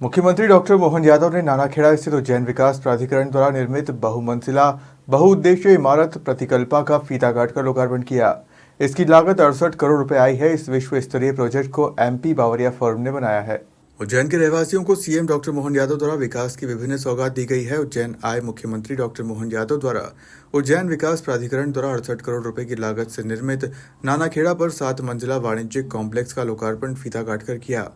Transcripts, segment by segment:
मुख्यमंत्री डॉक्टर मोहन यादव ने नानाखेड़ा स्थित उज्जैन विकास प्राधिकरण द्वारा निर्मित बहुमंजिला बहुउद्देशीय इमारत प्रतिकल्पा का फीता काटकर लोकार्पण किया। इसकी लागत 68 करोड़ रुपए आई है। इस विश्व स्तरीय प्रोजेक्ट को MP बावरिया फर्म ने बनाया है। उज्जैन के रहवासियों को सीएम डॉक्टर मोहन यादव द्वारा विकास की विभिन्न सौगात दी गई है। उज्जैन आए मुख्यमंत्री डॉक्टर मोहन यादव द्वारा उज्जैन विकास प्राधिकरण द्वारा 68 करोड़ रुपए की लागत से निर्मित नानाखेड़ा पर 7 मंजिला वाणिज्यिक कॉम्प्लेक्स का लोकार्पण फीता काटकर किया।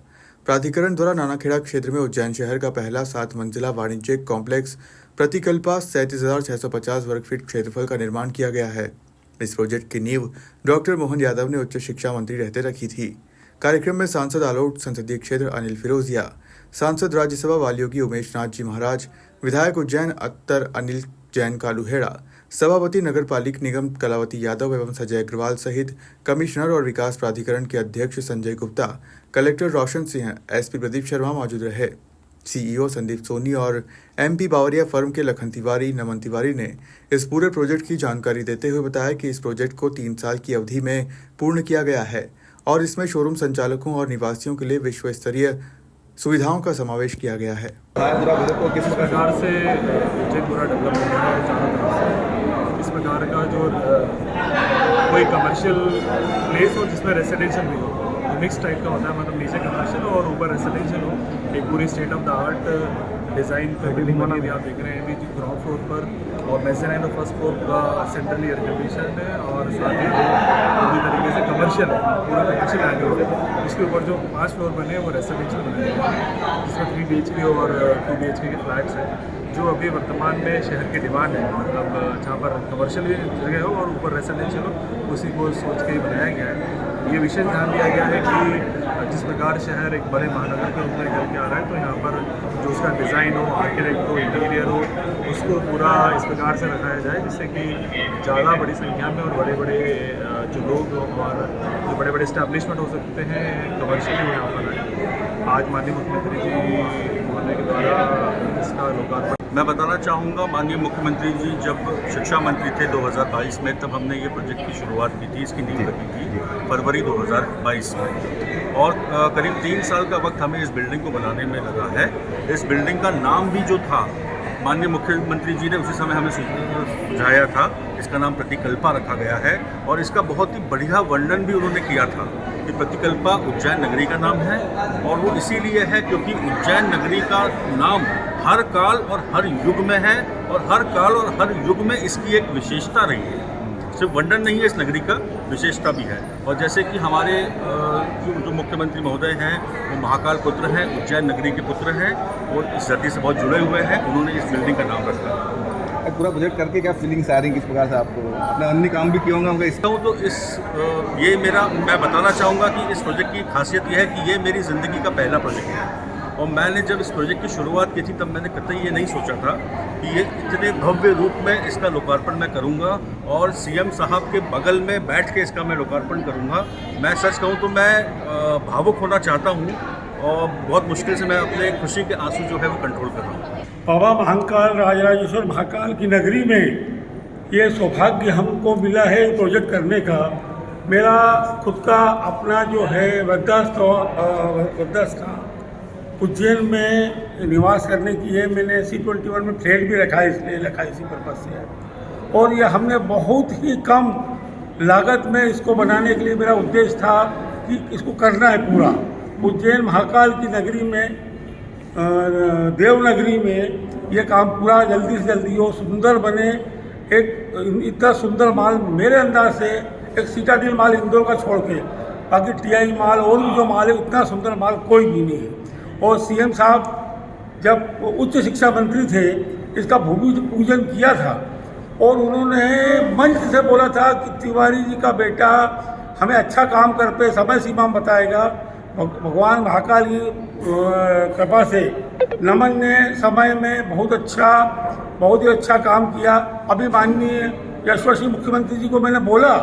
प्राधिकरण द्वारा नानाखेड़ा क्षेत्र में उज्जैन शहर का पहला 7 मंजिला वाणिज्यिक कॉम्प्लेक्स प्रतिकल्पा 37,650 वर्ग फीट क्षेत्रफल का निर्माण किया गया है। इस प्रोजेक्ट की नींव डॉक्टर मोहन यादव ने उच्च शिक्षा मंत्री रहते रखी थी। कार्यक्रम में सांसद आलोट संसदीय क्षेत्र अनिल फिरोजिया, सांसद राज्यसभा वालयोगी उमेश नाथ जी महाराज, विधायक उज्जैन अत्तर अनिल जैन कालूहेड़ा, सभापति नगर पालिक निगम कलावती यादव एवं संजय अग्रवाल सहित कमिश्नर और विकास प्राधिकरण के अध्यक्ष संजय गुप्ता, कलेक्टर रोशन सिंह, SP प्रदीप शर्मा मौजूद रहे। CEO संदीप सोनी और MP बावरिया फर्म के लखन तिवारी, नमन तिवारी ने इस पूरे प्रोजेक्ट की जानकारी देते हुए बताया कि इस प्रोजेक्ट को 3 साल की अवधि में पूर्ण किया गया है और इसमें शोरूम संचालकों और निवासियों के लिए विश्व स्तरीय सुविधाओं का समावेश किया गया है। किस प्रकार से पूरा डेवलप हो रहा है चारों तरफ से, इस प्रकार का जो कोई कमर्शियल प्लेस हो जिसमें रेसिडेंशियल भी हो, तो मिक्स टाइप का होता है, मतलब नीचे कमर्शियल और ऊपर रेसिडेंशियल हो। एक पूरी state of the art design पर बिल्डिंग बनी हुई आप देख रहे हैं अभी ग्राउंड फ्लोर पर, और मेज़ानाइन और फर्स्ट फ्लोर का सेंट्रली एयर कंडीशन है और साथ ही पूरी तरीके से कमर्शियल है, पूरा कमर्शियल एंगल है। उसके ऊपर जो 5 फ्लोर बने हैं वो रेसिडेंशियल बनाए हैं, जिसमें 3 BHK और 2 BHK के फ्लैट्स हैं, जो अभी वर्तमान में शहर की डिमांड है। मतलब जहाँ पर कमर्शियल भी जगह हो और ऊपर रेसिडेंशियल हो, उसी को सोच के ही बनाया गया है। ये विशेष ध्यान दिया गया है कि जिस प्रकार शहर एक बड़े महानगर के रूप में निकल के आ रहा है, तो यहाँ पर जो उसका डिज़ाइन हो, आर्किटेक्ट हो, इंटीरियर हो, उसको पूरा इस प्रकार से रखाया जाए जिससे कि ज़्यादा बड़ी संख्या में और बड़े बड़े जो लोग और जो बड़े बड़े इस्टेब्लिशमेंट हो सकते हैं कमर्शियली यहाँ पर आए। आज माननीय मुख्यमंत्री जी महोदय के द्वारा इसका लोकार्पण मैं बताना चाहूँगा। माननीय मुख्यमंत्री जी जब शिक्षा मंत्री थे 2022 में, तब हमने ये प्रोजेक्ट की शुरुआत की थी, इसकी नींव रखी थी फरवरी 2022 में, और करीब 3 साल का वक्त हमें इस बिल्डिंग को बनाने में लगा है। इस बिल्डिंग का नाम भी जो था, माननीय मुख्यमंत्री जी ने उसी समय हमें सुझाया था, इसका नाम प्रतिकल्पा रखा गया है। और इसका बहुत ही बढ़िया वर्णन भी उन्होंने किया था कि प्रतिकल्पा उज्जैन नगरी का नाम है, और वो इसीलिए है क्योंकि उज्जैन नगरी का नाम हर काल और हर युग में है, और हर काल और हर युग में इसकी एक विशेषता रही है। सिर्फ वर्णन नहीं है, इस नगरी का विशेषता भी है। और जैसे कि हमारे जो मुख्यमंत्री महोदय हैं वो महाकाल पुत्र हैं, उज्जैन नगरी के पुत्र हैं और इस धरती से बहुत जुड़े हुए हैं, उन्होंने इस बिल्डिंग का नाम रखा है। पूरा प्रोजेक्ट करके क्या फीलिंग्स आ रही हैं, किस प्रकार से आपको अपना अन्य काम भी किया होगा इसका हूँ, तो ये मैं बताना चाहूँगा कि इस प्रोजेक्ट की खासियत ये है कि ये मेरी ज़िंदगी का पहला प्रोजेक्ट है। और मैंने जब इस प्रोजेक्ट की शुरुआत की थी तब मैंने कतई ये नहीं सोचा था कि ये इतने भव्य रूप में इसका लोकार्पण मैं करूँगा और CM साहब के बगल में बैठ के इसका मैं लोकार्पण करूँगा। मैं सच कहूँ तो मैं भावुक होना चाहता हूँ और बहुत मुश्किल से मैं अपने खुशी के आंसू जो है वो कंट्रोल कर रहा हूँ। बाबा महाकाल राजराजेश्वर महाकाल की नगरी में ये सौभाग्य हमको मिला है प्रोजेक्ट करने का। मेरा खुद का अपना जो है वृद्धावस्था उज्जैन में निवास करने की है। मैंने C21 में फ्लैट भी रखा है, इसलिए रखा इसी पर्पज़ से। और ये हमने बहुत ही कम लागत में इसको बनाने के लिए मेरा उद्देश्य था कि इसको करना है पूरा। उज्जैन महाकाल की नगरी में, देवनगरी में ये काम पूरा जल्दी से जल्दी हो, सुंदर बने। एक इतना सुंदर माल मेरे अंदाज से एक सीटाडील माल इंदौर का छोड़ के बाकी TI माल और भी जो माल है, इतना सुंदर माल कोई भी नहीं है। और CM साहब जब उच्च शिक्षा मंत्री थे, इसका भूमि पूजन किया था और उन्होंने मंच से बोला था कि तिवारी जी का बेटा हमें अच्छा काम कर पे समय सीमा बताएगा। भगवान महाकाल की कृपा से नमन ने समय में बहुत ही अच्छा काम किया। अभी माननीय यशस्वी मुख्यमंत्री जी को मैंने बोला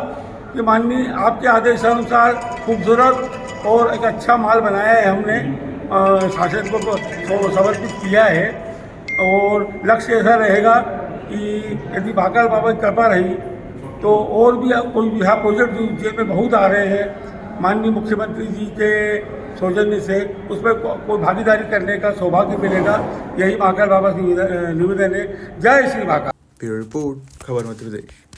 कि माननीय आपके आदेशानुसार खूबसूरत और एक अच्छा माल बनाया है, हमने शासन को समर्पित किया है। और लक्ष्य ऐसा रहेगा कि यदि महाकाल बाबा की कृपा रही तो और भी कोई यहाँ प्रोजेक्ट उज्जैन में बहुत आ रहे हैं। माननीय मुख्यमंत्री जी के सौजन्य से उसमें कोई भागीदारी करने का सौभाग्य मिलेगा, यही महाकाल बाबा से निवेदन है। जय श्री महाकाल। ब्यूरो रिपोर्ट, खबर मध्य प्रदेश।